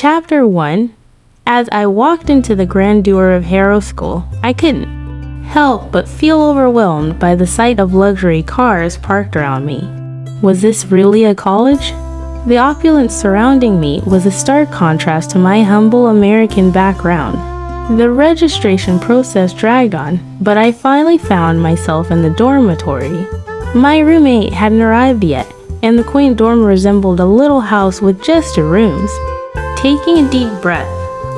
Chapter 1. As I walked into the grandeur of Harrow School, I couldn't help but feel overwhelmed by the sight of luxury cars parked around me. Was this really a college? The opulence surrounding me was a stark contrast to my humble American background. The registration process dragged on, but I finally found myself in the dormitory. My roommate hadn't arrived yet, and the quaint dorm resembled a little house with just two rooms. Taking a deep breath,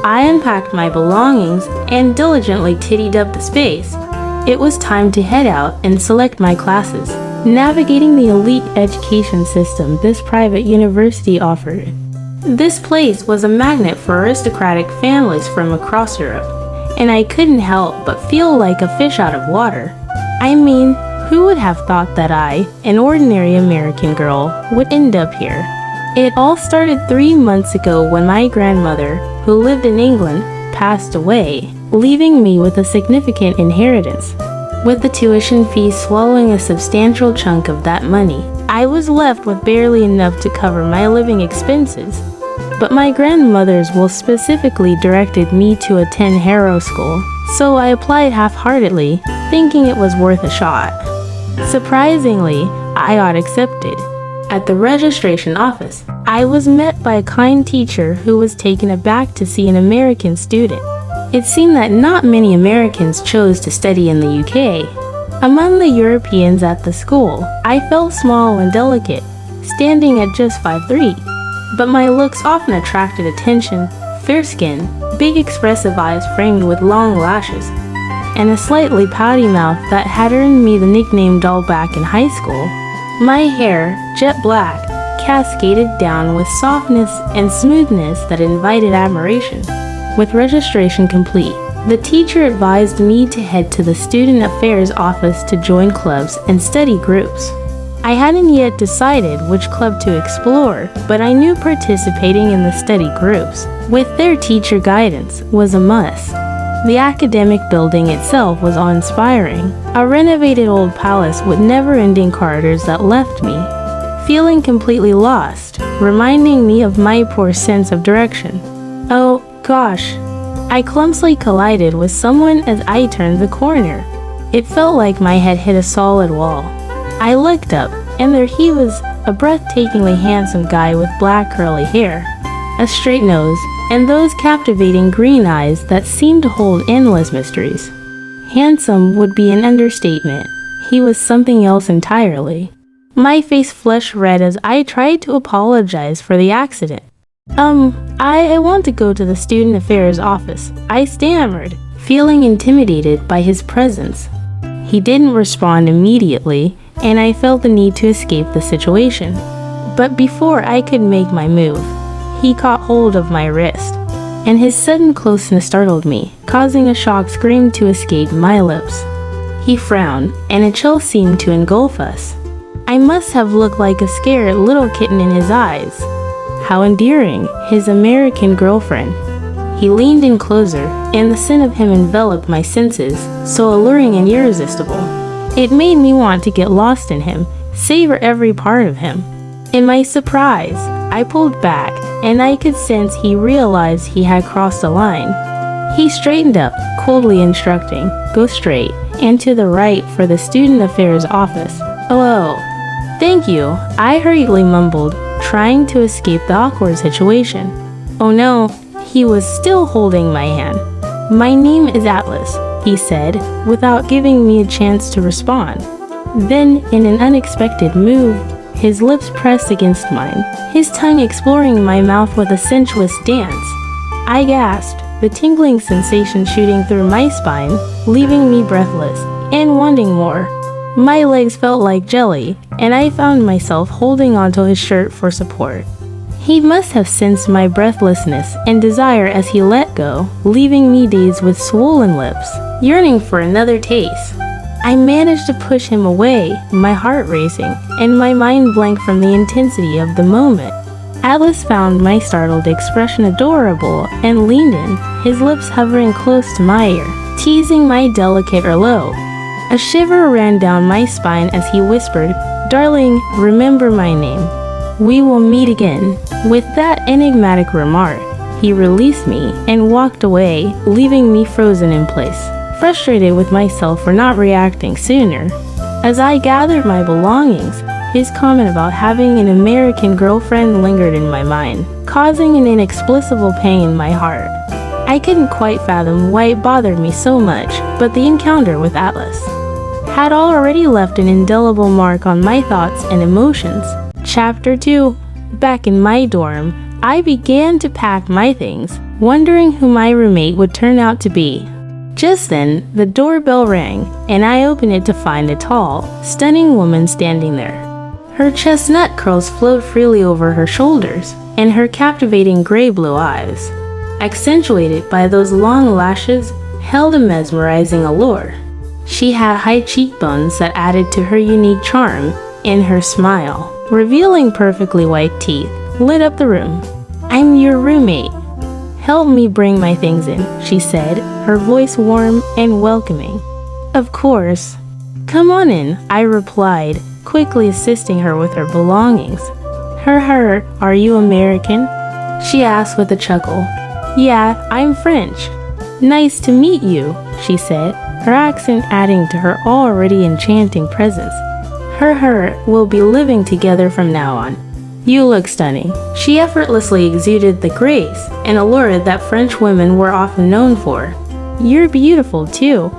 I unpacked my belongings and diligently tidied up the space. It was time to head out and select my classes, navigating the elite education system this private university offered. This place was a magnet for aristocratic families from across Europe, and I couldn't help but feel like a fish out of water. I mean, who would have thought that I, an ordinary American girl, would end up here? It all started 3 months ago when my grandmother, who lived in England, passed away, leaving me with a significant inheritance. With the tuition fee swallowing a substantial chunk of that money, I was left with barely enough to cover my living expenses. But my grandmother's will specifically directed me to attend Harrow School, so I applied half-heartedly, thinking it was worth a shot. Surprisingly, I got accepted. At the registration office, I was met by a kind teacher who was taken aback to see an American student. It seemed that not many Americans chose to study in the UK. Among the Europeans at the school, I felt small and delicate, standing at just 5'3". But my looks often attracted attention: fair skin, big expressive eyes framed with long lashes, and a slightly pouty mouth that had earned me the nickname Dollback in high school. My hair, jet black, cascaded down with softness and smoothness that invited admiration. With registration complete, the teacher advised me to head to the Student Affairs office to join clubs and study groups. I hadn't yet decided which club to explore, but I knew participating in the study groups, with their teacher guidance, was a must. The academic building itself was awe-inspiring, a renovated old palace with never-ending corridors that left me feeling completely lost, reminding me of my poor sense of direction. Oh, gosh. I clumsily collided with someone as I turned the corner. It felt like my head hit a solid wall. I looked up, and there he was, a breathtakingly handsome guy with black curly hair, a straight nose, and those captivating green eyes that seemed to hold endless mysteries. Handsome would be an understatement. He was something else entirely. My face flushed red as I tried to apologize for the accident. I want to go to the Student Affairs office, I stammered, feeling intimidated by his presence. He didn't respond immediately, and I felt the need to escape the situation. But before I could make my move, he caught hold of my wrist, and his sudden closeness startled me, causing a shocked scream to escape my lips. He frowned, and a chill seemed to engulf us. I must have looked like a scared little kitten in his eyes. How endearing, his American girlfriend. He leaned in closer, and the scent of him enveloped my senses, so alluring and irresistible. It made me want to get lost in him, savor every part of him. In my surprise, I pulled back, and I could sense he realized he had crossed the line. He straightened up, coldly instructing, "Go straight, and to the right for the Student Affairs office." "Hello." "Thank you," I hurriedly mumbled, trying to escape the awkward situation. Oh no, he was still holding my hand. "My name is Atlas," he said, without giving me a chance to respond. Then, in an unexpected move, his lips pressed against mine, his tongue exploring my mouth with a sensuous dance. I gasped, the tingling sensation shooting through my spine, leaving me breathless and wanting more. My legs felt like jelly, and I found myself holding onto his shirt for support. He must have sensed my breathlessness and desire as he let go, leaving me dazed with swollen lips, yearning for another taste. I managed to push him away, my heart racing, and my mind blank from the intensity of the moment. Atlas found my startled expression adorable and leaned in, his lips hovering close to my ear, teasing my delicate earlobe. A shiver ran down my spine as he whispered, "Darling, remember my name. We will meet again." With that enigmatic remark, he released me and walked away, leaving me frozen in place, frustrated with myself for not reacting sooner. As I gathered my belongings, his comment about having an American girlfriend lingered in my mind, causing an inexplicable pain in my heart. I couldn't quite fathom why it bothered me so much, but the encounter with Atlas had already left an indelible mark on my thoughts and emotions. Chapter 2. Back in my dorm, I began to pack my things, wondering who my roommate would turn out to be. Just then, the doorbell rang, and I opened it to find a tall, stunning woman standing there. Her chestnut curls flowed freely over her shoulders, and her captivating gray-blue eyes, accentuated by those long lashes, held a mesmerizing allure. She had high cheekbones that added to her unique charm, and her smile, revealing perfectly white teeth, lit up the room. "I'm your roommate. Help me bring my things in," she said, her voice warm and welcoming. "Of course. Come on in," I replied, quickly assisting her with her belongings. Are you American?" she asked with a chuckle. "Yeah, I'm French." "Nice to meet you," she said, her accent adding to her already enchanting presence. We'll be living together from now on. You look stunning." She effortlessly exuded the grace and allure that French women were often known for. "You're beautiful too,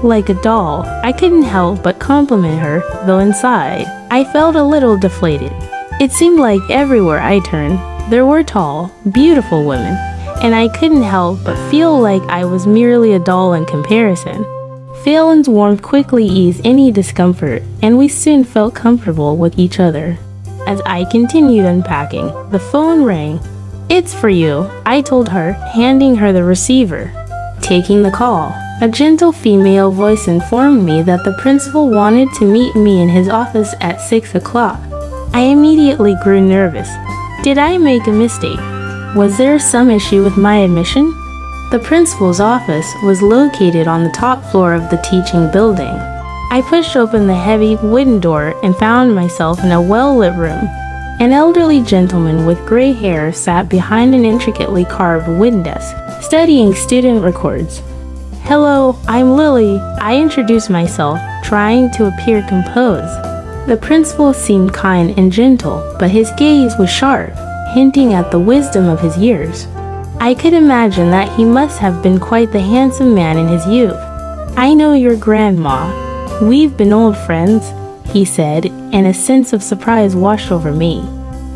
like a doll." I couldn't help but compliment her, though inside, I felt a little deflated. It seemed like everywhere I turned, there were tall, beautiful women, and I couldn't help but feel like I was merely a doll in comparison. Phelan's warmth quickly eased any discomfort, and we soon felt comfortable with each other. As I continued unpacking, the phone rang. "It's for you," I told her, handing her the receiver. Taking the call, a gentle female voice informed me that the principal wanted to meet me in his office at 6 o'clock. I immediately grew nervous. Did I make a mistake? Was there some issue with my admission? The principal's office was located on the top floor of the teaching building. I pushed open the heavy wooden door and found myself in a well-lit room. An elderly gentleman with gray hair sat behind an intricately carved wooden desk, studying student records. "Hello, I'm Lily," I introduced myself, trying to appear composed. The principal seemed kind and gentle, but his gaze was sharp, hinting at the wisdom of his years. I could imagine that he must have been quite the handsome man in his youth. "I know your grandma. We've been old friends," he said, and a sense of surprise washed over me.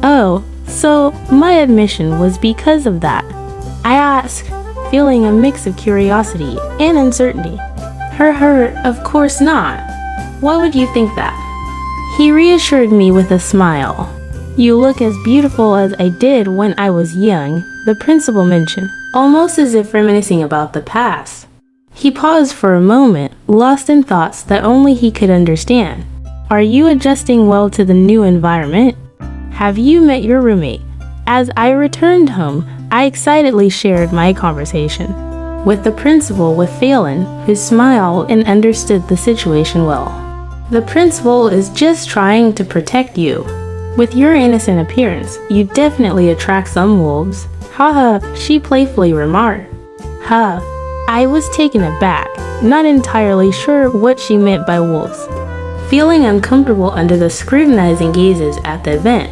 "Oh, so my admission was because of that?" I asked, feeling a mix of curiosity and uncertainty. Of course not. Why would you think that?" He reassured me with a smile. "You look as beautiful as I did when I was young," the principal mentioned, almost as if reminiscing about the past. He paused for a moment, lost in thoughts that only he could understand. "Are you adjusting well to the new environment? Have you met your roommate?" As I returned home, I excitedly shared my conversation with the principal with Phelan, who smiled and understood the situation well. "The principal is just trying to protect you. With your innocent appearance, you definitely attract some wolves." "Haha," she playfully remarked. I was taken aback, not entirely sure what she meant by wolves. Feeling uncomfortable under the scrutinizing gazes at the event,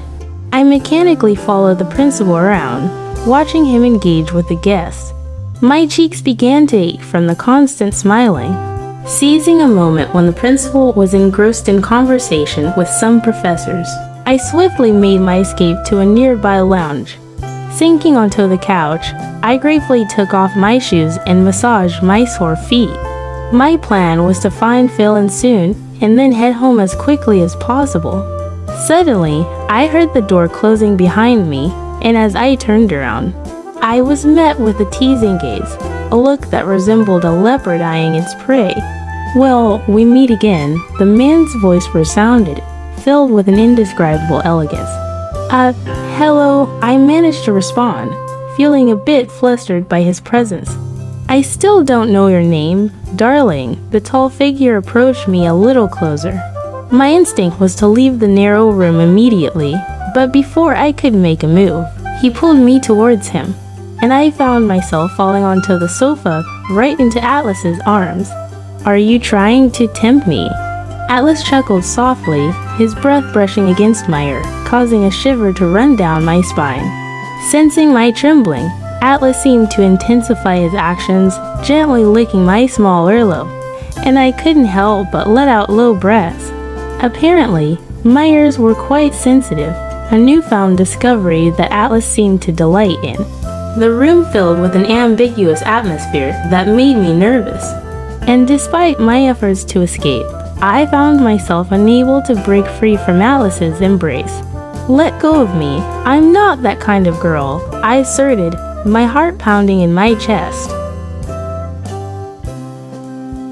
I mechanically followed the principal around, watching him engage with the guests. My cheeks began to ache from the constant smiling. Seizing a moment when the principal was engrossed in conversation with some professors, I swiftly made my escape to a nearby lounge. Sinking onto the couch, I gratefully took off my shoes and massaged my sore feet. My plan was to find Phelan soon and then head home as quickly as possible. Suddenly, I heard the door closing behind me, and as I turned around, I was met with a teasing gaze, a look that resembled a leopard eyeing its prey. "Well, we meet again," the man's voice resounded, filled with an indescribable elegance. Hello," I managed to respond, feeling a bit flustered by his presence. "I still don't know your name, darling." The tall figure approached me a little closer. My instinct was to leave the narrow room immediately, but before I could make a move, he pulled me towards him. and I found myself falling onto the sofa right into Atlas's arms. "Are you trying to tempt me?" Atlas chuckled softly, his breath brushing against my ear, causing a shiver to run down my spine. Sensing my trembling, Atlas seemed to intensify his actions, gently licking my small earlobe, and I couldn't help but let out low breaths. Apparently, my ears were quite sensitive, a newfound discovery that Atlas seemed to delight in. The room filled with an ambiguous atmosphere that made me nervous, and despite my efforts to escape, I found myself unable to break free from Atlas's embrace. "Let go of me, I'm not that kind of girl," I asserted, my heart pounding in my chest.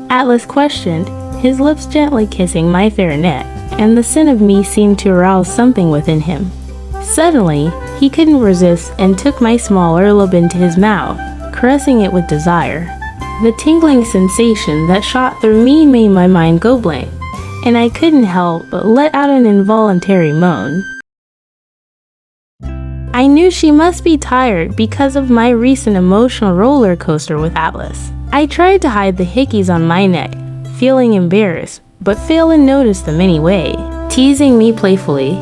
Atlas questioned, his lips gently kissing my fair neck, and the scent of me seemed to arouse something within him. Suddenly, he couldn't resist and took my small earlobe into his mouth, caressing it with desire. The tingling sensation that shot through me made my mind go blank, and I couldn't help but let out an involuntary moan. I knew she must be tired because of my recent emotional roller coaster with Atlas. I tried to hide the hickeys on my neck, feeling embarrassed, but Phelan noticed them anyway, teasing me playfully.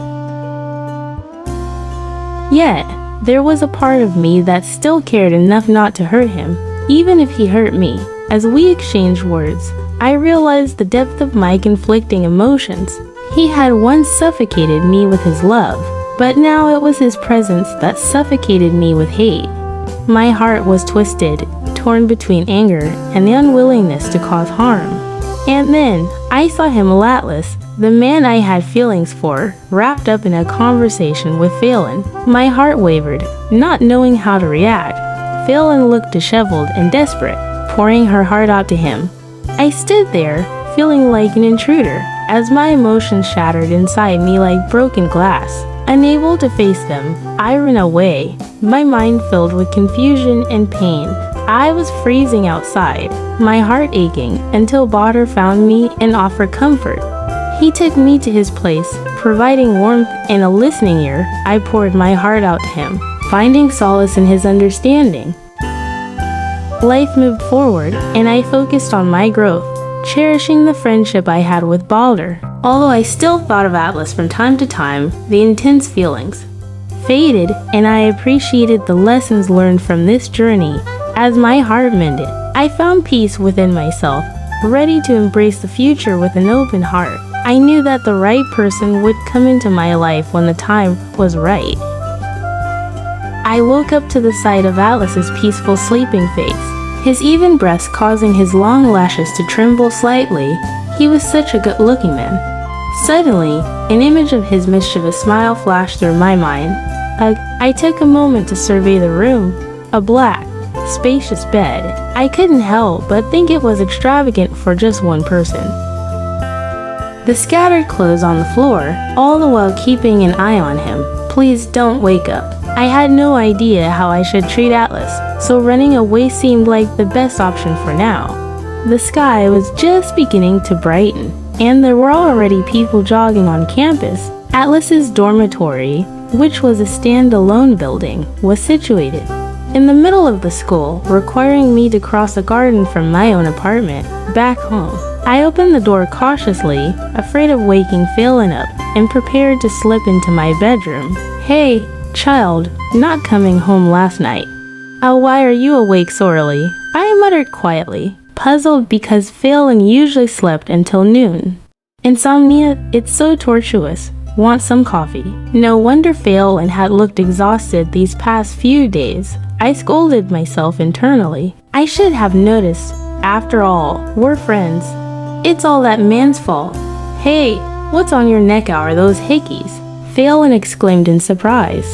Yet, there was a part of me that still cared enough not to hurt him, even if he hurt me. As we exchanged words, I realized the depth of my conflicting emotions. He had once suffocated me with his love, but now it was his presence that suffocated me with hate. My heart was twisted, torn between anger and the unwillingness to cause harm. And then, I saw him with Atlas, the man I had feelings for, wrapped up in a conversation with Phelan. My heart wavered, not knowing how to react. Phelan looked disheveled and desperate, pouring her heart out to him. I stood there, feeling like an intruder, as my emotions shattered inside me like broken glass. Unable to face them, I ran away, my mind filled with confusion and pain. I was freezing outside, my heart aching, until Bahadur found me and offered comfort. He took me to his place, providing warmth and a listening ear. I poured my heart out to him, finding solace in his understanding. Life moved forward, and I focused on my growth, cherishing the friendship I had with Bahadur. Although I still thought of Atlas from time to time, the intense feelings faded, and I appreciated the lessons learned from this journey. As my heart mended, I found peace within myself, ready to embrace the future with an open heart. I knew that the right person would come into my life when the time was right. I woke up to the sight of Atlas's peaceful sleeping face, his even breaths causing his long lashes to tremble slightly. He was such a good-looking man. Suddenly, an image of his mischievous smile flashed through my mind. I took a moment to survey the room. A black, spacious bed. I couldn't help but think it was extravagant for just one person. The scattered clothes on the floor, all the while keeping an eye on him. Please don't wake up. I had no idea how I should treat Atlas, so running away seemed like the best option for now. The sky was just beginning to brighten, and there were already people jogging on campus. Atlas's dormitory, which was a standalone building, was situated in the middle of the school, requiring me to cross a garden from my own apartment back home. I opened the door cautiously, afraid of waking Phelan up, and prepared to slip into my bedroom. "Hey, child, not coming home last night?" "Oh, why are you awake so early?" I muttered quietly, puzzled because Phelan usually slept until noon. "Insomnia, it's so tortuous. Want some coffee?" No wonder Phelan had looked exhausted these past few days. I scolded myself internally. I should have noticed. After all, we're friends. It's all that man's fault. "Hey, what's on your neck? Are those hickeys?" Phelan exclaimed in surprise.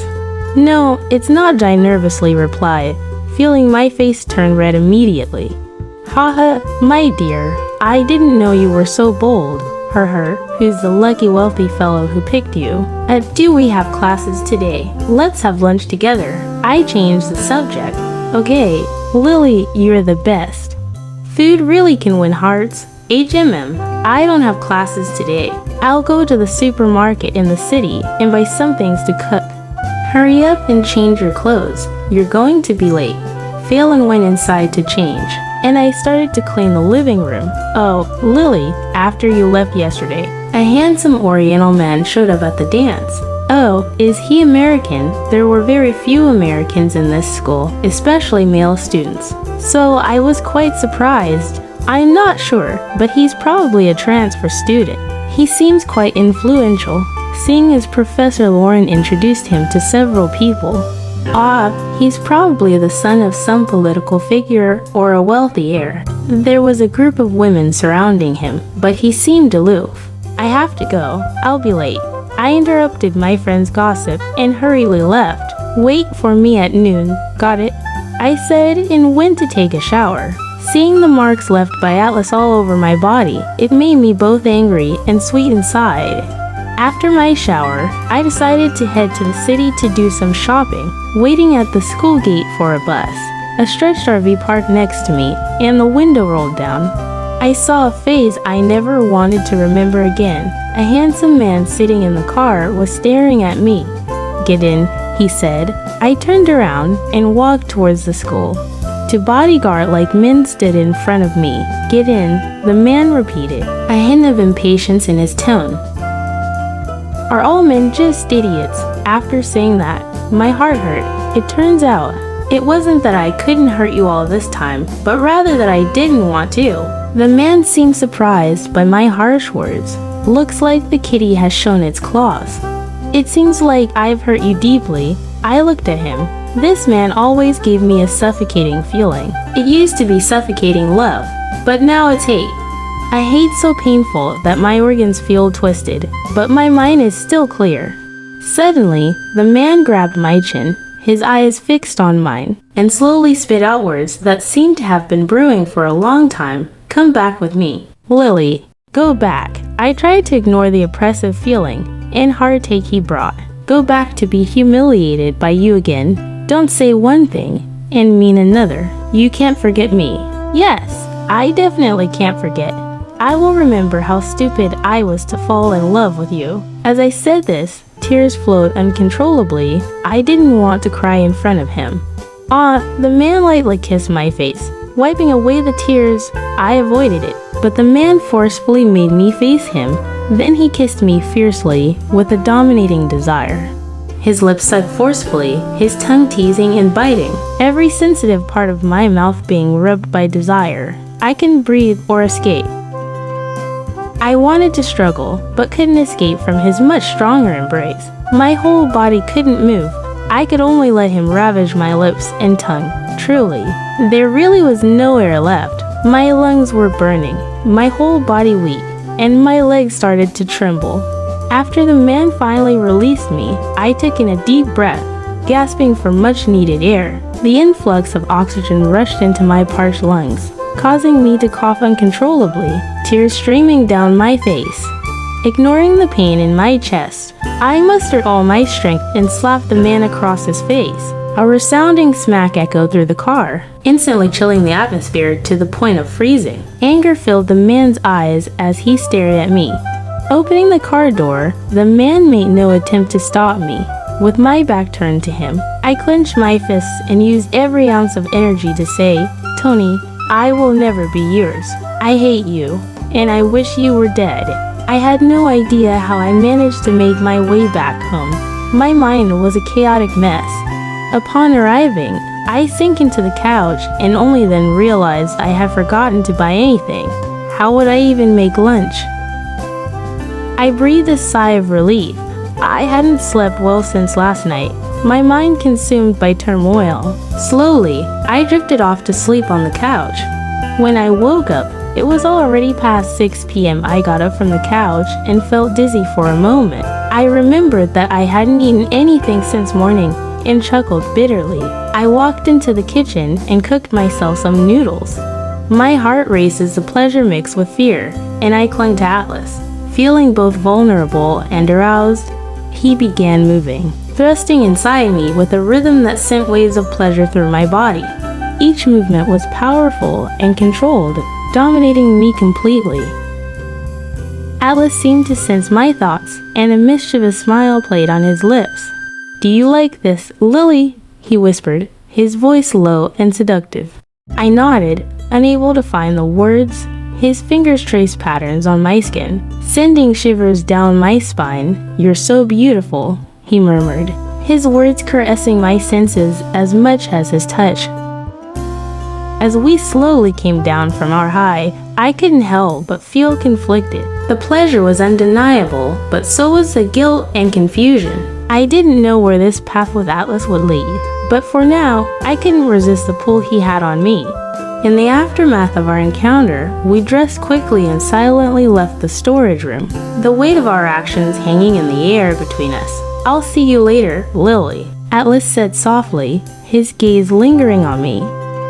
"No, it's not," I nervously replied, feeling my face turn red immediately. "Haha, my dear, I didn't know you were so bold. Who's the lucky wealthy fellow who picked you? Do we have classes today? Let's have lunch together." I changed the subject. "Okay, Lily, you're the best. Food really can win hearts. HMM, I don't have classes today. I'll go to the supermarket in the city and buy some things to cook." Hurry up and change your clothes. You're going to be late. Phelan went inside to change, and I started to clean the living room. Oh, Lily, after you left yesterday, a handsome Oriental man showed up at the dance. Oh, is he American? There were very few Americans in this school, especially male students. So I was quite surprised. I'm not sure, but he's probably a transfer student. He seems quite influential, seeing as Professor Lauren introduced him to several people. Ah, he's probably the son of some political figure or a wealthy heir. There was a group of women surrounding him, but he seemed aloof. I have to go. I'll be late. I interrupted my friend's gossip and hurriedly left. Wait for me at noon. Got it? I said and went to take a shower. Seeing the marks left by Atlas all over my body, it made me both angry and sweet inside. After my shower, I decided to head to the city to do some shopping, waiting at the school gate for a bus. A stretched RV parked next to me, and the window rolled down. I saw a face I never wanted to remember again. A handsome man sitting in the car was staring at me. Get in, he said. I turned around and walked towards the school. To bodyguard like men stood in front of me. Get in, the man repeated, a hint of impatience in his tone. Are all men just idiots? After saying that, my heart hurt. It turns out, it wasn't that I couldn't hurt you all this time, but rather that I didn't want to. The man seemed surprised by my harsh words. Looks like the kitty has shown its claws. It seems like I've hurt you deeply. I looked at him. This man always gave me a suffocating feeling. It used to be suffocating love, but now it's hate. A hate so painful that my organs feel twisted, but my mind is still clear. Suddenly, the man grabbed my chin, his eyes fixed on mine, and slowly spit out words that seemed to have been brewing for a long time. Come back with me. Lily, go back. I tried to ignore the oppressive feeling and heartache he brought. Go back to be humiliated by you again. Don't say one thing and mean another. You can't forget me. Yes, I definitely can't forget. I will remember how stupid I was to fall in love with you. As I said this, tears flowed uncontrollably. I didn't want to cry in front of him. The man lightly kissed my face. Wiping away the tears, I avoided it, but the man forcefully made me face him. Then he kissed me fiercely, with a dominating desire. His lips sucked forcefully, his tongue teasing and biting, every sensitive part of my mouth being rubbed by desire. I couldn't breathe or escape. I wanted to struggle, but couldn't escape from his much stronger embrace. My whole body couldn't move. I could only let him ravage my lips and tongue. Truly, there really was no air left. My lungs were burning, my whole body weak, and my legs started to tremble. After the man finally released me, I took in a deep breath, gasping for much needed air. The influx of oxygen rushed into my parched lungs, causing me to cough uncontrollably, tears streaming down my face. Ignoring the pain in my chest, I mustered all my strength and slapped the man across his face. A resounding smack echoed through the car, instantly chilling the atmosphere to the point of freezing. Anger filled the man's eyes as he stared at me. Opening the car door, the man made no attempt to stop me. With my back turned to him, I clenched my fists and used every ounce of energy to say, Tony, I will never be yours. I hate you, and I wish you were dead. I had no idea how I managed to make my way back home. My mind was a chaotic mess. Upon arriving, I sank into the couch and only then realized I had forgotten to buy anything. How would I even make lunch? I breathed a sigh of relief. I hadn't slept well since last night, my mind consumed by turmoil. Slowly, I drifted off to sleep on the couch. When I woke up, it was already past 6 p.m. I got up from the couch and felt dizzy for a moment. I remembered that I hadn't eaten anything since morning and chuckled bitterly. I walked into the kitchen and cooked myself some noodles. My heart raced as the pleasure mixed with fear, and I clung to Atlas. Feeling both vulnerable and aroused, he began moving, thrusting inside me with a rhythm that sent waves of pleasure through my body. Each movement was powerful and controlled, dominating me completely. Atlas seemed to sense my thoughts, and a mischievous smile played on his lips. "Do you like this, Lily?" he whispered, his voice low and seductive. I nodded, unable to find the words. His fingers traced patterns on my skin, sending shivers down my spine. "You're so beautiful," he murmured, his words caressing my senses as much as his touch. As we slowly came down from our high, I couldn't help but feel conflicted. The pleasure was undeniable, but so was the guilt and confusion. I didn't know where this path with Atlas would lead, but for now, I couldn't resist the pull he had on me. In the aftermath of our encounter, we dressed quickly and silently left the storage room, the weight of our actions hanging in the air between us. "I'll see you later, Lily," Atlas said softly, his gaze lingering on me.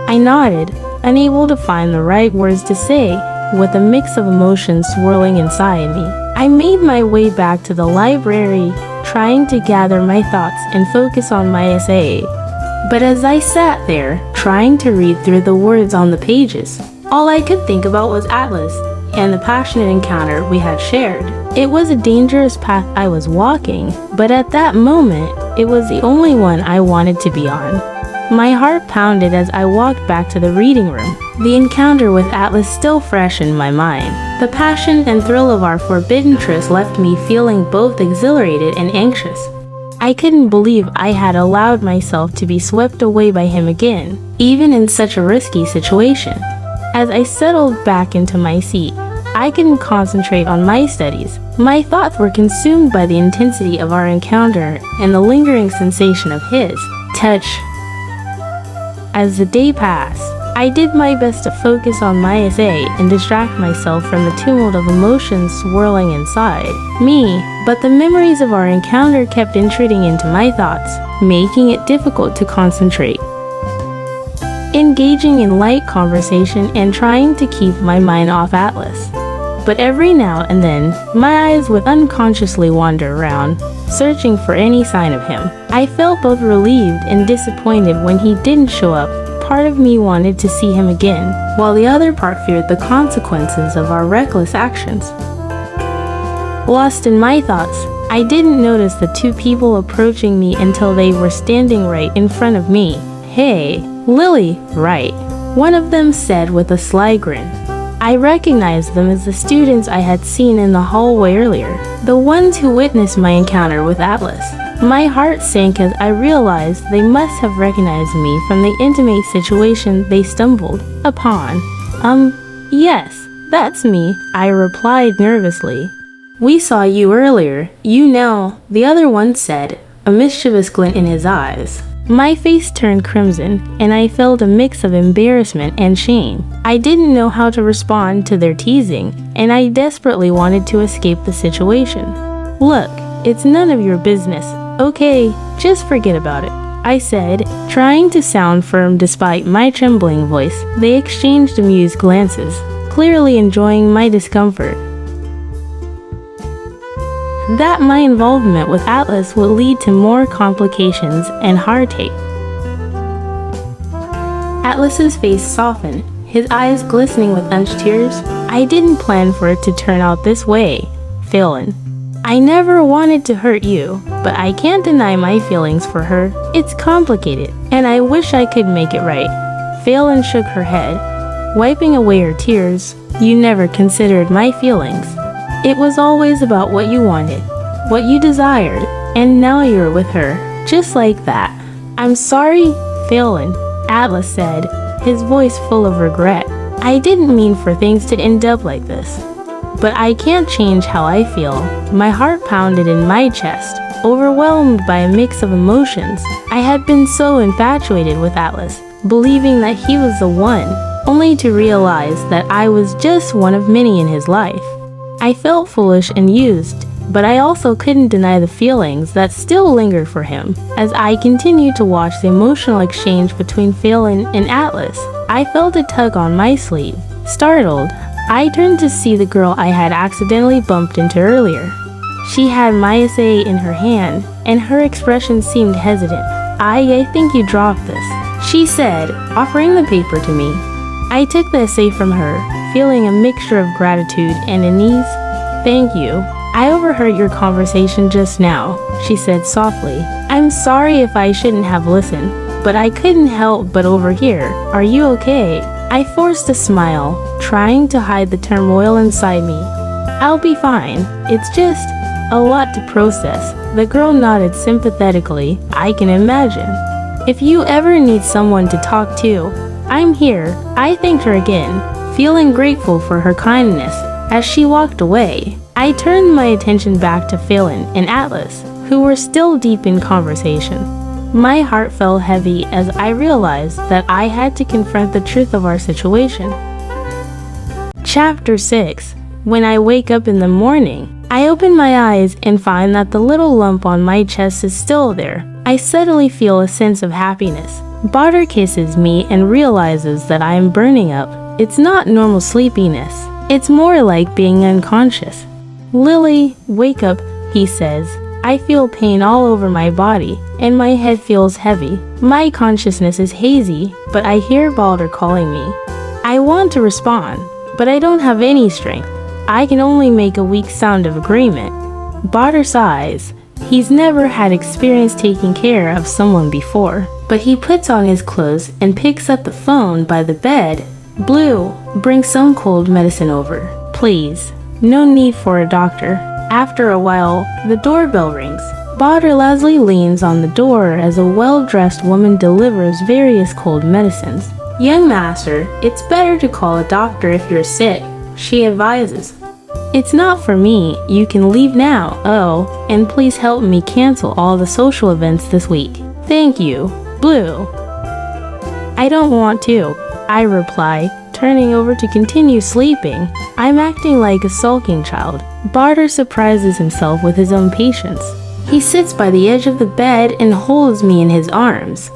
I nodded, unable to find the right words to say, with a mix of emotions swirling inside me. I made my way back to the library, trying to gather my thoughts and focus on my essay. But as I sat there, trying to read through the words on the pages, all I could think about was Atlas and the passionate encounter we had shared. It was a dangerous path I was walking, but at that moment, it was the only one I wanted to be on. My heart pounded as I walked back to the reading room, the encounter with Atlas still fresh in my mind. The passion and thrill of our forbidden tryst left me feeling both exhilarated and anxious. I couldn't believe I had allowed myself to be swept away by him again, even in such a risky situation. As I settled back into my seat, I couldn't concentrate on my studies. My thoughts were consumed by the intensity of our encounter and the lingering sensation of his touch. As the day passed, I did my best to focus on my essay and distract myself from the tumult of emotions swirling inside me, but the memories of our encounter kept intruding into my thoughts, making it difficult to concentrate. Engaging in light conversation and trying to keep my mind off Atlas. But every now and then, my eyes would unconsciously wander around, searching for any sign of him. I felt both relieved and disappointed when he didn't show up. Part of me wanted to see him again, while the other part feared the consequences of our reckless actions. Lost in my thoughts, I didn't notice the two people approaching me until they were standing right in front of me. "Hey, Lily, right?" one of them said with a sly grin. I recognized them as the students I had seen in the hallway earlier, the ones who witnessed my encounter with Atlas. My heart sank as I realized they must have recognized me from the intimate situation they stumbled upon. Yes, that's me," I replied nervously. "We saw you earlier, you know," the other one said, a mischievous glint in his eyes. My face turned crimson, and I felt a mix of embarrassment and shame. I didn't know how to respond to their teasing, and I desperately wanted to escape the situation. "Look, it's none of your business, okay? Just forget about it," I said, trying to sound firm despite my trembling voice. They exchanged amused glances, clearly enjoying my discomfort. That my involvement with Atlas would lead to more complications and heartache. Atlas's face softened, his eyes glistening with unshed tears. "I didn't plan for it to turn out this way, Phelan. I never wanted to hurt you, but I can't deny my feelings for her. It's complicated, and I wish I could make it right." Phelan shook her head, wiping away her tears. "You never considered my feelings. It was always about what you wanted, what you desired, and now you're with her, just like that." "I'm sorry, Phelan," Atlas said, his voice full of regret. "I didn't mean for things to end up like this. But I can't change how I feel." My heart pounded in my chest, overwhelmed by a mix of emotions. I had been so infatuated with Atlas, believing that he was the one, only to realize that I was just one of many in his life. I felt foolish and used, but I also couldn't deny the feelings that still lingered for him. As I continued to watch the emotional exchange between Phelan and Atlas, I felt a tug on my sleeve. Startled, I turned to see the girl I had accidentally bumped into earlier. She had my essay in her hand, and her expression seemed hesitant. I think you dropped this," she said, offering the paper to me. I took the essay from her, feeling a mixture of gratitude and unease. "Thank you. I overheard your conversation just now," she said softly. I'm sorry if I shouldn't have listened, but I couldn't help but overhear. Are you okay? I forced a smile, trying to hide the turmoil inside me. I'll be fine. It's just a lot to process. The girl nodded sympathetically. I can imagine. If you ever need someone to talk to, I'm here. I thanked her again, feeling grateful for her kindness. As she walked away, I turned my attention back to Phelan and Atlas, who were still deep in conversation. My heart felt heavy as I realized that I had to confront the truth of our situation. Chapter 6. When I wake up in the morning, I open my eyes and find that the little lump on my chest is still there. I suddenly feel a sense of happiness. Bahadur kisses me and realizes that I am burning up. It's not normal sleepiness. It's more like being unconscious. Lily, wake up, he says. I feel pain all over my body, and my head feels heavy. My consciousness is hazy, but I hear Bahadur calling me. I want to respond, but I don't have any strength. I can only make a weak sound of agreement. Bahadur sighs. He's never had experience taking care of someone before, but he puts on his clothes and picks up the phone by the bed. Blue, bring some cold medicine over, please. No need for a doctor. After a while, the doorbell rings. Bahadur lazily leans on the door as a well-dressed woman delivers various cold medicines. Young master, it's better to call a doctor if you're sick, she advises. It's not for me. You can leave now. Oh, and please help me cancel all the social events this week. Thank you, Blue. I don't want to, I reply, turning over to continue sleeping. I'm acting like a sulking child. Bahadur surprises himself with his own patience. He sits by the edge of the bed and holds me in his arms.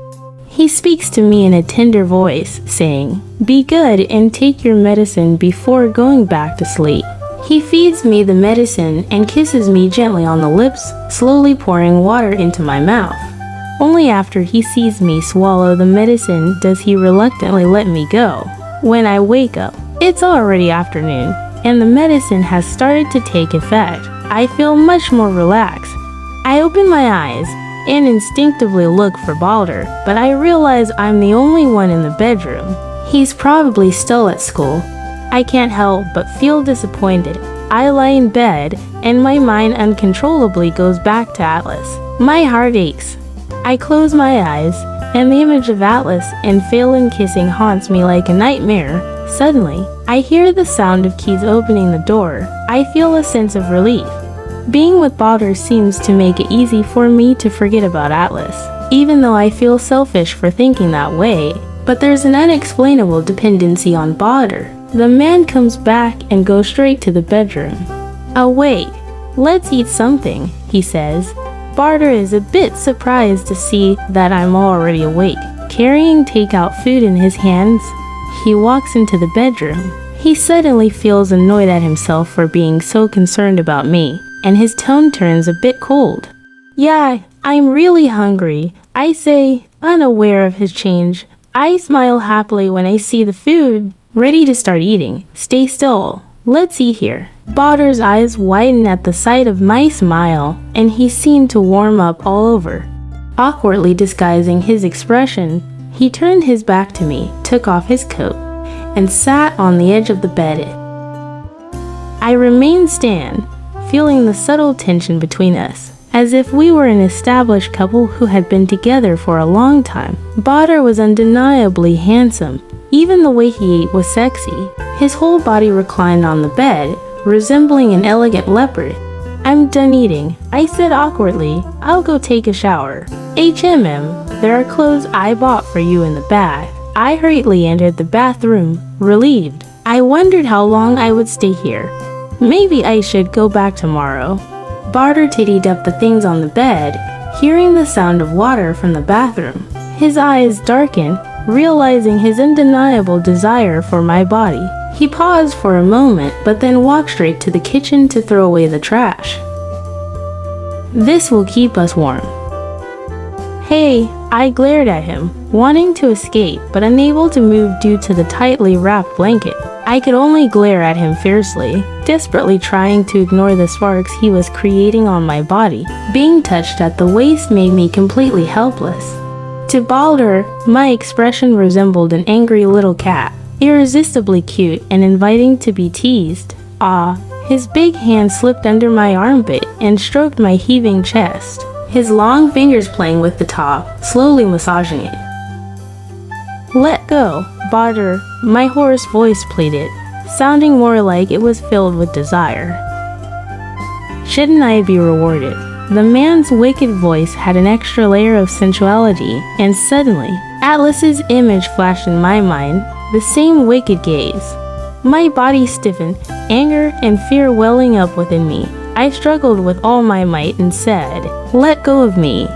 He speaks to me in a tender voice, saying, "Be good and take your medicine before going back to sleep." He feeds me the medicine and kisses me gently on the lips, slowly pouring water into my mouth. Only after he sees me swallow the medicine does he reluctantly let me go. When I wake up, it's already afternoon, and the medicine has started to take effect. I feel much more relaxed. I open my eyes and instinctively look for Bahadur, but I realize I'm the only one in the bedroom. He's probably still at school. I can't help but feel disappointed. I lie in bed, and my mind uncontrollably goes back to Atlas. My heart aches. I close my eyes, and the image of Atlas and Phelan kissing haunts me like a nightmare. Suddenly, I hear the sound of keys opening the door. I feel a sense of relief. Being with Bahadur seems to make it easy for me to forget about Atlas, even though I feel selfish for thinking that way. But there's an unexplainable dependency on Bahadur. The man comes back and goes straight to the bedroom. Awake, let's eat something, he says. Bahadur is a bit surprised to see that I'm already awake. Carrying takeout food in his hands, he walks into the bedroom. He suddenly feels annoyed at himself for being so concerned about me, and his tone turns a bit cold. Yeah, I'm really hungry, I say, unaware of his change. I smile happily when I see the food, ready to start eating. Stay still. Let's eat here. Bahadur's eyes widen at the sight of my smile, and he seemed to warm up all over. Awkwardly disguising his expression, he turned his back to me, took off his coat, and sat on the edge of the bed. I remained stand, feeling the subtle tension between us, as if we were an established couple who had been together for a long time. Bahadur was undeniably handsome. Even the way he ate was sexy. His whole body reclined on the bed, resembling an elegant leopard. I'm done eating, I said awkwardly. I'll go take a shower. There are clothes I bought for you in the bath. I hurriedly entered the bathroom, relieved. I wondered how long I would stay here. Maybe I should go back tomorrow. Bahadur tidied up the things on the bed, hearing the sound of water from the bathroom. His eyes darkened, realizing his undeniable desire for my body. He paused for a moment, but then walked straight to the kitchen to throw away the trash. This will keep us warm. Hey, I glared at him, wanting to escape but unable to move due to the tightly wrapped blanket. I could only glare at him fiercely, desperately trying to ignore the sparks he was creating on my body. Being touched at the waist made me completely helpless. To Bahadur, my expression resembled an angry little cat, irresistibly cute and inviting to be teased. His big hand slipped under my armpit and stroked my heaving chest, his long fingers playing with the top, slowly massaging it. "Let go, Bahadur," my hoarse voice pleaded, sounding more like it was filled with desire. Shouldn't I be rewarded? The man's wicked voice had an extra layer of sensuality, and suddenly, Atlas's image flashed in my mind, the same wicked gaze. My body stiffened, anger and fear welling up within me. I struggled with all my might and said, "Let go of me."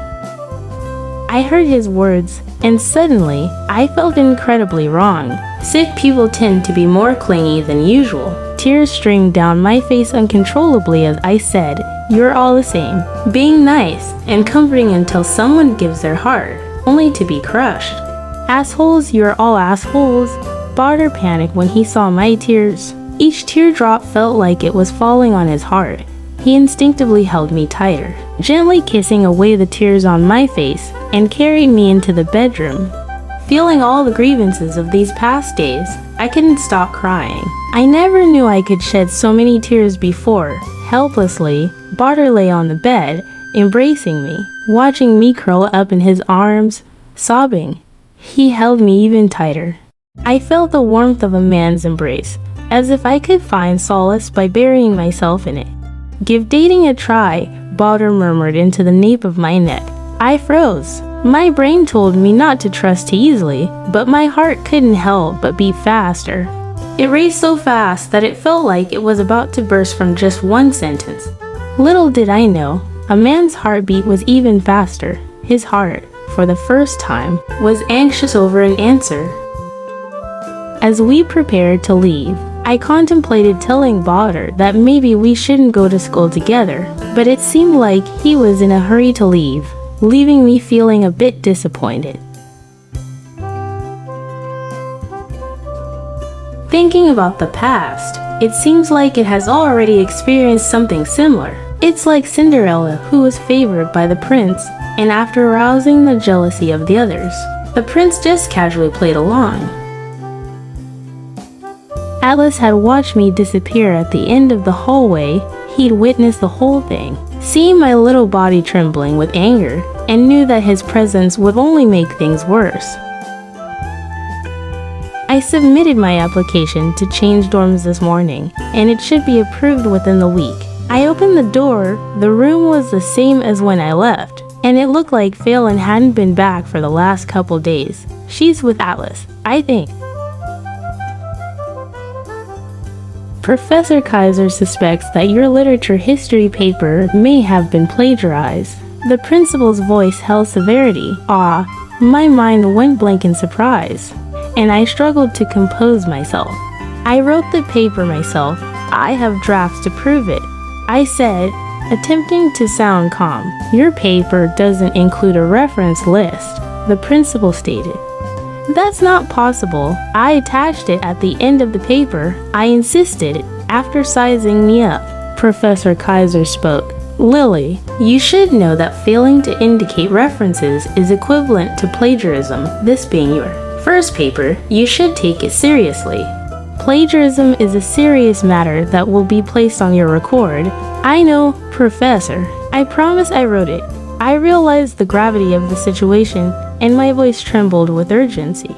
I heard his words, and suddenly, I felt incredibly wrong. Sick people tend to be more clingy than usual. Tears streamed down my face uncontrollably as I said, "You're all the same." Being nice and comforting until someone gives their heart, only to be crushed. "Assholes, you're all assholes." Bahadur panicked when he saw my tears. Each teardrop felt like it was falling on his heart. He instinctively held me tighter, gently kissing away the tears on my face, and carried me into the bedroom. Feeling all the grievances of these past days, I couldn't stop crying. I never knew I could shed so many tears before. Helplessly, Bahadur lay on the bed, embracing me, watching me curl up in his arms, sobbing. He held me even tighter. I felt the warmth of a man's embrace, as if I could find solace by burying myself in it. "Give dating a try," Bahadur murmured into the nape of my neck. I froze. My brain told me not to trust too easily, but my heart couldn't help but beat faster. It raced so fast that it felt like it was about to burst from just one sentence. Little did I know, a man's heartbeat was even faster. His heart, for the first time, was anxious over an answer. As we prepared to leave, I contemplated telling Bahadur that maybe we shouldn't go to school together, but it seemed like he was in a hurry to leave, leaving me feeling a bit disappointed. Thinking about the past, it seems like it has already experienced something similar. It's like Cinderella, who was favored by the prince, and after arousing the jealousy of the others, the prince just casually played along. Atlas had watched me disappear at the end of the hallway. He'd witnessed the whole thing, seeing my little body trembling with anger, and knew that his presence would only make things worse. I submitted my application to change dorms this morning, and it should be approved within the week. I opened the door. The room was the same as when I left, and it looked like Phelan hadn't been back for the last couple days. She's with Atlas, I think. Professor Kaiser suspects that your literature history paper may have been plagiarized. The principal's voice held severity. My mind went blank in surprise, and I struggled to compose myself. I wrote the paper myself. I have drafts to prove it, I said, attempting to sound calm. Your paper doesn't include a reference list, the principal stated. That's not possible. I attached it at the end of the paper. I insisted, after sizing me up. Professor Kaiser spoke. Lily, you should know that failing to indicate references is equivalent to plagiarism, this being your first paper. You should take it seriously. Plagiarism is a serious matter that will be placed on your record. I know, Professor. I promise I wrote it. I realized the gravity of the situation, and my voice trembled with urgency.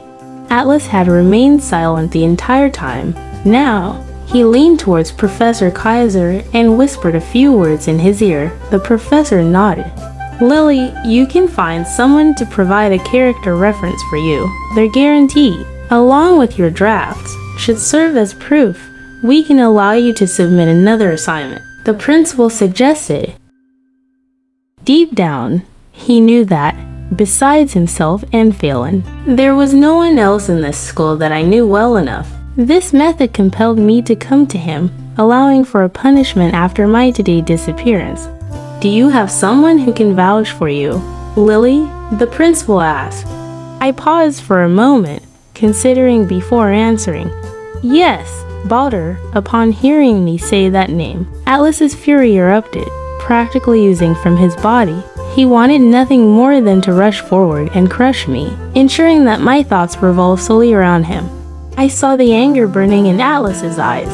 Atlas had remained silent the entire time. Now, he leaned towards Professor Kaiser and whispered a few words in his ear. The professor nodded. Lily, you can find someone to provide a character reference for you. They're guaranteed, along with your drafts, should serve as proof. We can allow you to submit another assignment, the principal suggested. Deep down, he knew that, besides himself and Phelan, there was no one else in this school that I knew well enough. This method compelled me to come to him, allowing for a punishment after my today disappearance. Do you have someone who can vouch for you? Lily?" the principal asked. I paused for a moment, considering before answering. "Yes, Bahadur." Upon hearing me say that name, Atlas's fury erupted, practically oozing from his body. He wanted nothing more than to rush forward and crush me, ensuring that my thoughts revolved solely around him. I saw the anger burning in Atlas's eyes,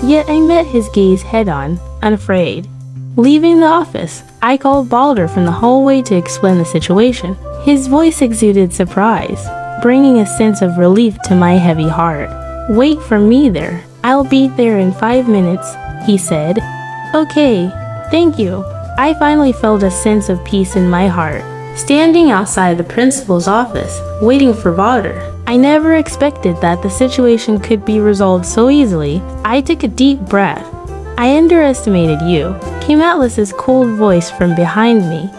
yet I met his gaze head-on, unafraid. Leaving the office, I called Bahadur from the hallway to explain the situation. His voice exuded surprise, bringing a sense of relief to my heavy heart. "Wait for me there. I'll be there in 5 minutes," he said. "Okay, thank you." I finally felt a sense of peace in my heart. Standing outside the principal's office, waiting for Bahadur, I never expected that the situation could be resolved so easily. I took a deep breath. "I underestimated you," came Atlas's cold voice from behind me.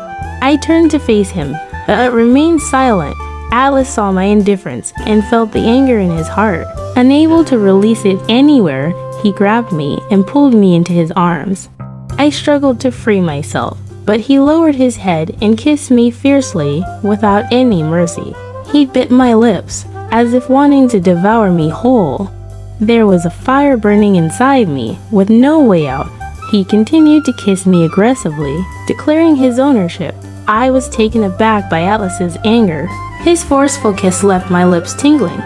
I turned to face him, but remained silent. Atlas saw my indifference and felt the anger in his heart. Unable to release it anywhere, he grabbed me and pulled me into his arms. I struggled to free myself, but he lowered his head and kissed me fiercely without any mercy. He bit my lips, as if wanting to devour me whole. There was a fire burning inside me, with no way out. He continued to kiss me aggressively, declaring his ownership. I was taken aback by Atlas's anger. His forceful kiss left my lips tingling.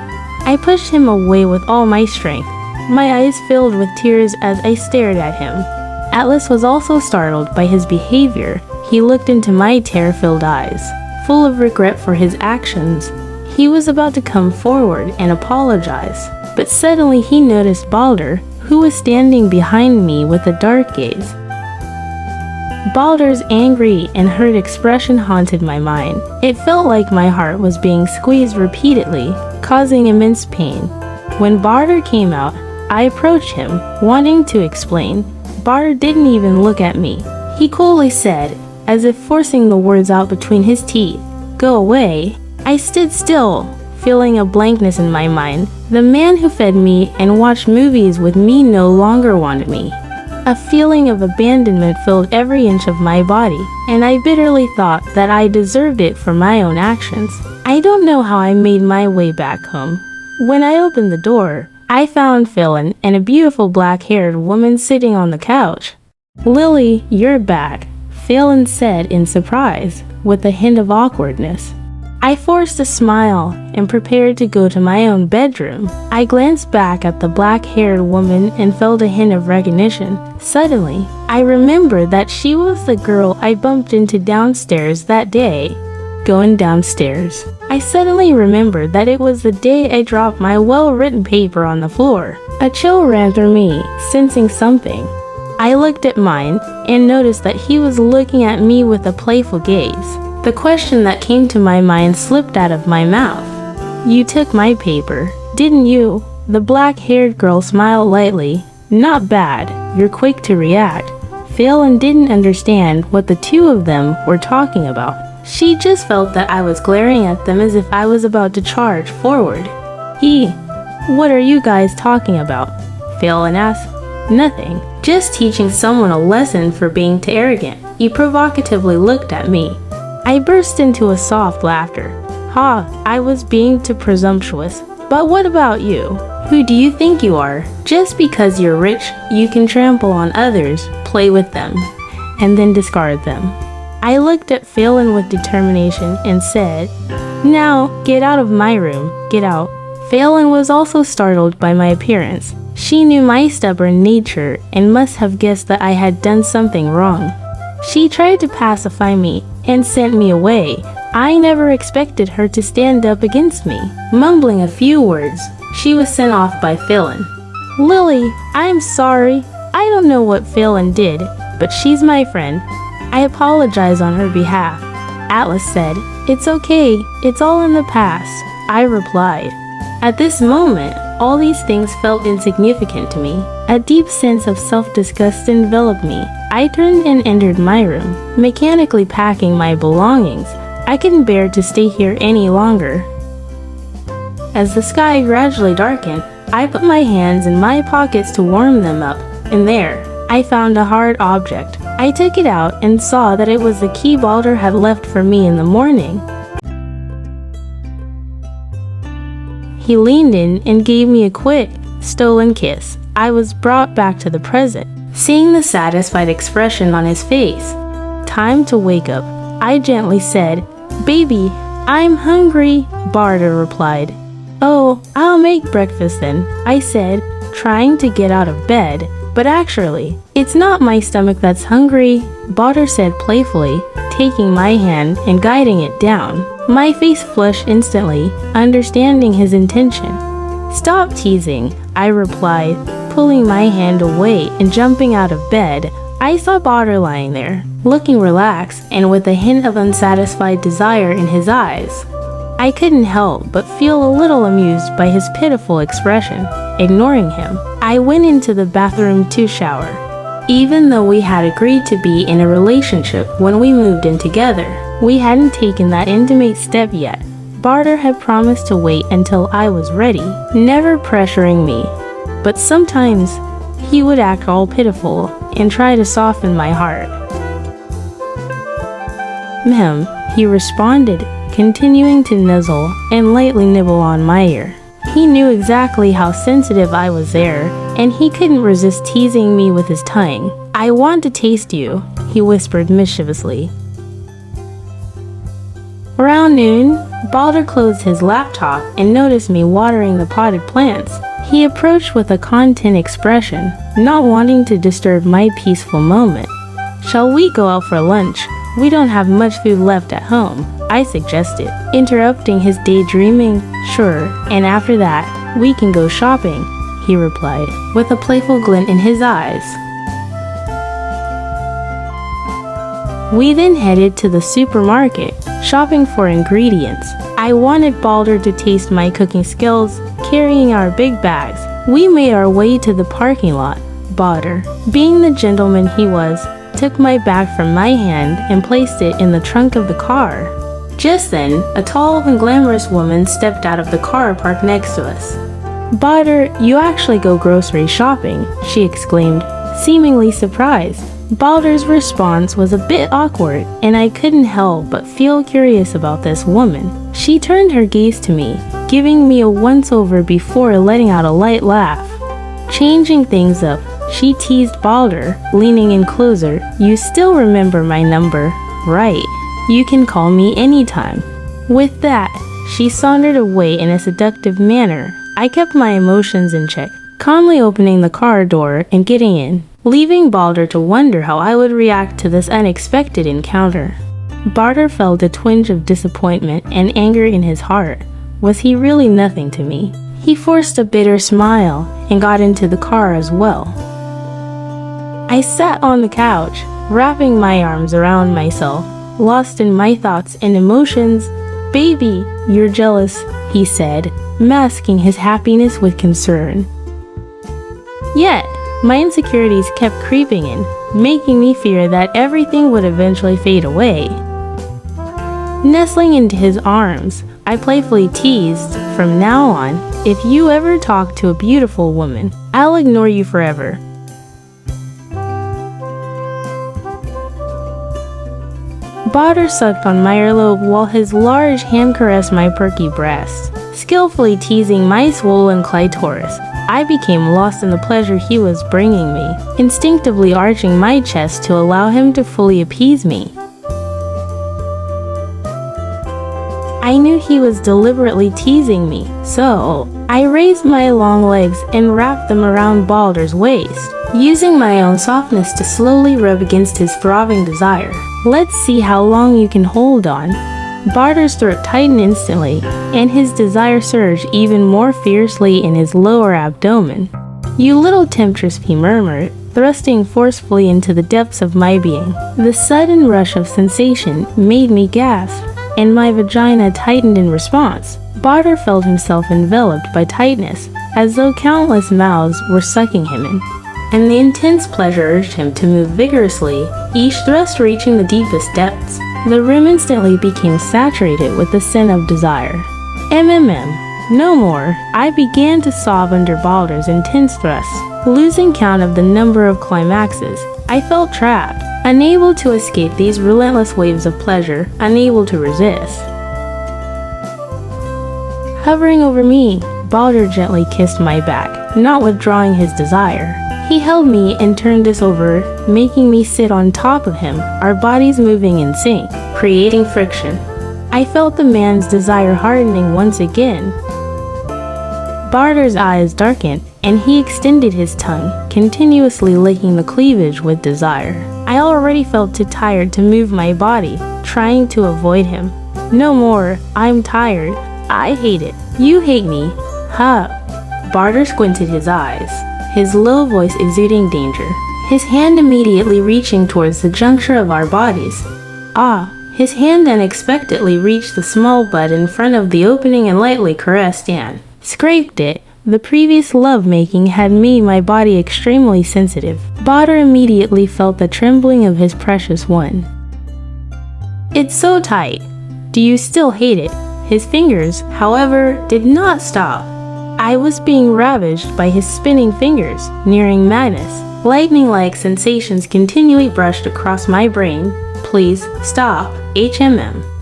I pushed him away with all my strength. My eyes filled with tears as I stared at him. Atlas was also startled by his behavior. He looked into my tear-filled eyes, full of regret for his actions. He was about to come forward and apologize, but suddenly he noticed Bahadur, who was standing behind me with a dark gaze. Bahadur's angry and hurt expression haunted my mind. It felt like my heart was being squeezed repeatedly, causing immense pain. When Bahadur came out, I approached him, wanting to explain. Bahadur didn't even look at me. He coolly said, as if forcing the words out between his teeth, "Go away." I stood still, feeling a blankness in my mind. The man who fed me and watched movies with me no longer wanted me. A feeling of abandonment filled every inch of my body, and I bitterly thought that I deserved it for my own actions. I don't know how I made my way back home. When I opened the door, I found Phelan and a beautiful black-haired woman sitting on the couch. "Lily, you're back," Phelan said in surprise, with a hint of awkwardness. I forced a smile and prepared to go to my own bedroom. I glanced back at the black-haired woman and felt a hint of recognition. Suddenly, I remembered that she was the girl I bumped into downstairs that day. Going downstairs, I suddenly remembered that it was the day I dropped my well-written paper on the floor. A chill ran through me, sensing something. I looked at mine and noticed that he was looking at me with a playful gaze. The question that came to my mind slipped out of my mouth. "You took my paper, didn't you?" The black-haired girl smiled lightly. "Not bad, you're quick to react." Phelan didn't understand what the two of them were talking about. She just felt that I was glaring at them as if I was about to charge forward. "What are you guys talking about?" Phelan asked. "Nothing, just teaching someone a lesson for being too arrogant." He provocatively looked at me. I burst into a soft laughter. I was being too presumptuous. But what about you? Who do you think you are? Just because you're rich, you can trample on others, play with them, and then discard them. I looked at Phelan with determination and said, "Now, get out of my room, get out." Phelan was also startled by my appearance. She knew my stubborn nature and must have guessed that I had done something wrong. She tried to pacify me and sent me away. I never expected her to stand up against me. Mumbling a few words, she was sent off by Phelan. "Lily, I'm sorry. I don't know what Phelan did, but she's my friend. I apologize on her behalf." Atlas said, "It's okay. It's all in the past," I replied. At this moment, all these things felt insignificant to me. A deep sense of self-disgust enveloped me. I turned and entered my room, mechanically packing my belongings. I couldn't bear to stay here any longer. As the sky gradually darkened, I put my hands in my pockets to warm them up, and there, I found a hard object. I took it out and saw that it was the key Bahadur had left for me in the morning. He leaned in and gave me a quick, stolen kiss. I was brought back to the present, seeing the satisfied expression on his face. Time to wake up, I gently said. Baby, I'm hungry, Bahadur replied. Oh, I'll make breakfast then, I said, trying to get out of bed. But actually, it's not my stomach that's hungry, Bahadur said playfully, taking my hand and guiding it down. My face flushed instantly, understanding his intention. Stop teasing, I replied, pulling my hand away and jumping out of bed. I saw Bahadur lying there, looking relaxed and with a hint of unsatisfied desire in his eyes. I couldn't help but feel a little amused by his pitiful expression. Ignoring him, I went into the bathroom to shower. Even though we had agreed to be in a relationship when we moved in together, we hadn't taken that intimate step yet. Bahadur had promised to wait until I was ready, never pressuring me. But sometimes, he would act all pitiful and try to soften my heart. He responded, continuing to nuzzle and lightly nibble on my ear. He knew exactly how sensitive I was there, and he couldn't resist teasing me with his tongue. I want to taste you, he whispered mischievously. Around noon, Bahadur closed his laptop and noticed me watering the potted plants. He approached with a content expression, not wanting to disturb my peaceful moment. Shall we go out for lunch? We don't have much food left at home, I suggested, interrupting his daydreaming. Sure, and after that, we can go shopping, he replied, with a playful glint in his eyes. We then headed to the supermarket, shopping for ingredients. I wanted Bahadur to taste my cooking skills. Carrying our big bags, we made our way to the parking lot. Bahadur, being the gentleman he was, took my bag from my hand and placed it in the trunk of the car. Just then, a tall and glamorous woman stepped out of the car parked next to us. Bahadur, you actually go grocery shopping, she exclaimed, seemingly surprised. Bahadur's response was a bit awkward, and I couldn't help but feel curious about this woman. She turned her gaze to me, giving me a once-over before letting out a light laugh. Changing things up, she teased Bahadur, leaning in closer. You still remember my number, right? You can call me anytime. With that, she sauntered away in a seductive manner. I kept my emotions in check, calmly opening the car door and getting in, leaving Bahadur to wonder how I would react to this unexpected encounter. Bahadur felt a twinge of disappointment and anger in his heart. Was he really nothing to me? He forced a bitter smile and got into the car as well. I sat on the couch, wrapping my arms around myself, lost in my thoughts and emotions. Baby, you're jealous, he said, masking his happiness with concern. Yet, my insecurities kept creeping in, making me fear that everything would eventually fade away. Nestling into his arms, I playfully teased, from now on, if you ever talk to a beautiful woman, I'll ignore you forever. Bahadur sucked on my earlobe while his large hand caressed my perky breast, skillfully teasing my swollen clitoris. I became lost in the pleasure he was bringing me, instinctively arching my chest to allow him to fully appease me. I knew he was deliberately teasing me, so I raised my long legs and wrapped them around Bahadur's waist, using my own softness to slowly rub against his throbbing desire. Let's see how long you can hold on. Bahadur's throat tightened instantly, and his desire surged even more fiercely in his lower abdomen. You little temptress, he murmured, thrusting forcefully into the depths of my being. The sudden rush of sensation made me gasp, and my vagina tightened in response. Bahadur felt himself enveloped by tightness, as though countless mouths were sucking him in. And the intense pleasure urged him to move vigorously, each thrust reaching the deepest depths. The room instantly became saturated with the scent of desire. No more. I began to sob under Bahadur's intense thrusts. Losing count of the number of climaxes, I felt trapped, unable to escape these relentless waves of pleasure, unable to resist. Hovering over me, Bahadur gently kissed my back, not withdrawing his desire. He held me and turned us over, making me sit on top of him, our bodies moving in sync, creating friction. I felt the man's desire hardening once again. Bahadur's eyes darkened, and he extended his tongue, continuously licking the cleavage with desire. I already felt too tired to move my body, trying to avoid him. No more, I'm tired. I hate it. You hate me. Huh? Bahadur squinted his eyes, his low voice exuding danger, his hand immediately reaching towards the juncture of our bodies. His hand unexpectedly reached the small bud in front of the opening and lightly caressed and scraped it. The previous love-making had made my body extremely sensitive. Bahadur immediately felt the trembling of his precious one. It's so tight. Do you still hate it? His fingers, however, did not stop. I was being ravaged by his spinning fingers, nearing madness. Lightning-like sensations continually brushed across my brain. Please, stop,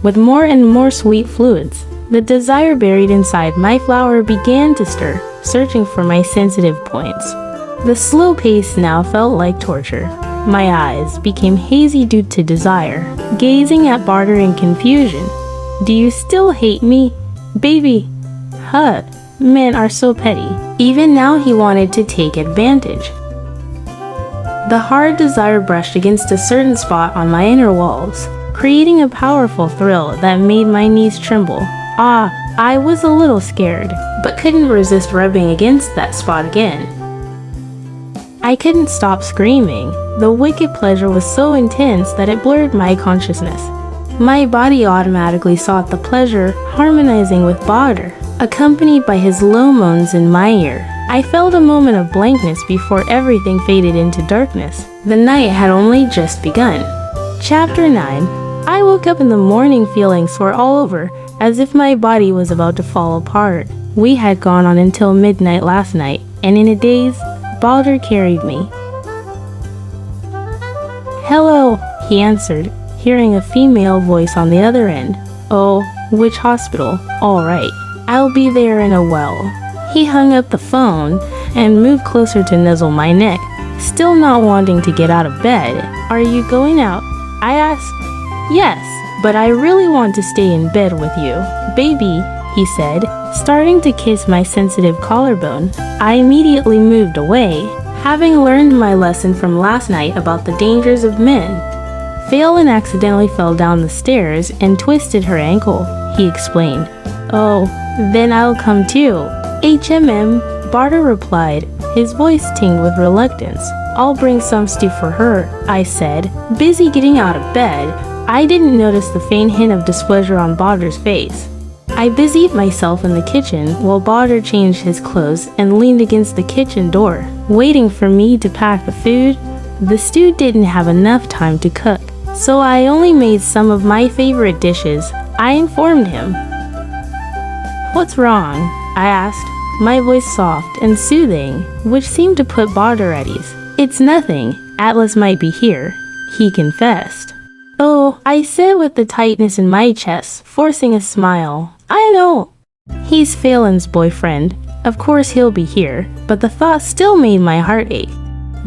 with more and more sweet fluids. The desire buried inside my flower began to stir, searching for my sensitive points. The slow pace now felt like torture. My eyes became hazy due to desire, gazing at Bahadur in confusion. Do you still hate me? Baby. Men are so petty. Even now he wanted to take advantage. The hard desire brushed against a certain spot on my inner walls, creating a powerful thrill that made my knees tremble. I was a little scared, but couldn't resist rubbing against that spot again. I couldn't stop screaming. The wicked pleasure was so intense that it blurred my consciousness. My body automatically sought the pleasure, harmonizing with Bahadur, accompanied by his low moans in my ear. I felt a moment of blankness before everything faded into darkness. The night had only just begun. Chapter 9. I woke up in the morning feeling sore all over, as if my body was about to fall apart. We had gone on until midnight last night, and in a daze, Bahadur carried me. Hello, he answered, hearing a female voice on the other end. Oh, which hospital? All right, I'll be there in a while. He hung up the phone and moved closer to nuzzle my neck, still not wanting to get out of bed. Are you going out? I asked. Yes, but I really want to stay in bed with you. Baby, he said, starting to kiss my sensitive collarbone. I immediately moved away, having learned my lesson from last night about the dangers of men. Phelan accidentally fell down the stairs and twisted her ankle, he explained. Oh, then I'll come too. Bahadur replied, his voice tinged with reluctance. I'll bring some stew for her, I said, busy getting out of bed. I didn't notice the faint hint of displeasure on Bahadur's face. I busied myself in the kitchen while Bahadur changed his clothes and leaned against the kitchen door, waiting for me to pack the food. The stew didn't have enough time to cook, so I only made some of my favorite dishes. I informed him. What's wrong? I asked, my voice soft and soothing, which seemed to put Bahadur at ease. It's nothing. Atlas might be here, he confessed. Oh, I said with the tightness in my chest, forcing a smile. I know. He's Phelan's boyfriend. Of course he'll be here, but the thought still made my heart ache.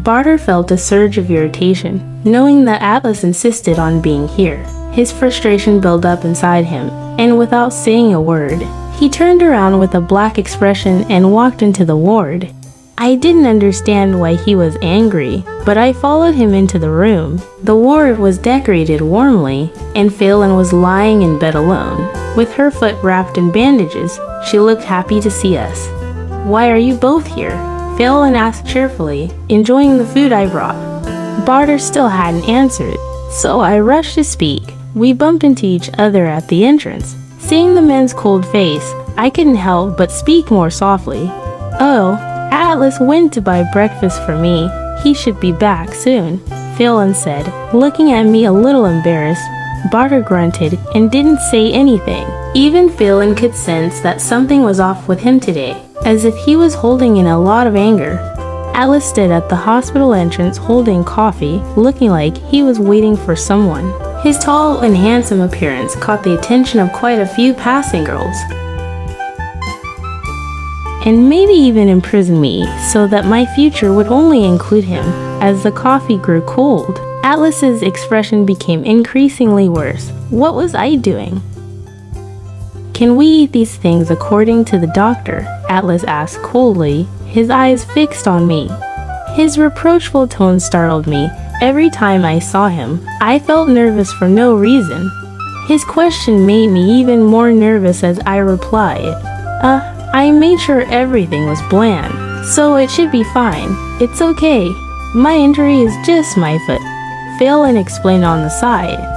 Bahadur felt a surge of irritation, knowing that Atlas insisted on being here. His frustration built up inside him, and without saying a word, he turned around with a black expression and walked into the ward. I didn't understand why he was angry, but I followed him into the room. The ward was decorated warmly, and Phelan was lying in bed alone. With her foot wrapped in bandages, she looked happy to see us. Why are you both here? Phelan asked cheerfully, enjoying the food I brought. Bahadur still hadn't answered, so I rushed to speak. We bumped into each other at the entrance. Seeing the man's cold face, I couldn't help but speak more softly. Oh, Atlas went to buy breakfast for me. He should be back soon, Phelan said, looking at me a little embarrassed. Bahadur grunted and didn't say anything. Even Phelan could sense that something was off with him today, as if he was holding in a lot of anger. Atlas stood at the hospital entrance holding coffee, looking like he was waiting for someone. His tall and handsome appearance caught the attention of quite a few passing girls, and maybe even imprisoned me so that my future would only include him. As the coffee grew cold, Atlas's expression became increasingly worse. What was I doing? Can we eat these things according to the doctor? Atlas asked coldly, his eyes fixed on me. His reproachful tone startled me. Every time I saw him, I felt nervous for no reason. His question made me even more nervous as I replied, I made sure everything was bland, so it should be fine. It's okay. My injury is just my foot. Phelan explained on the side.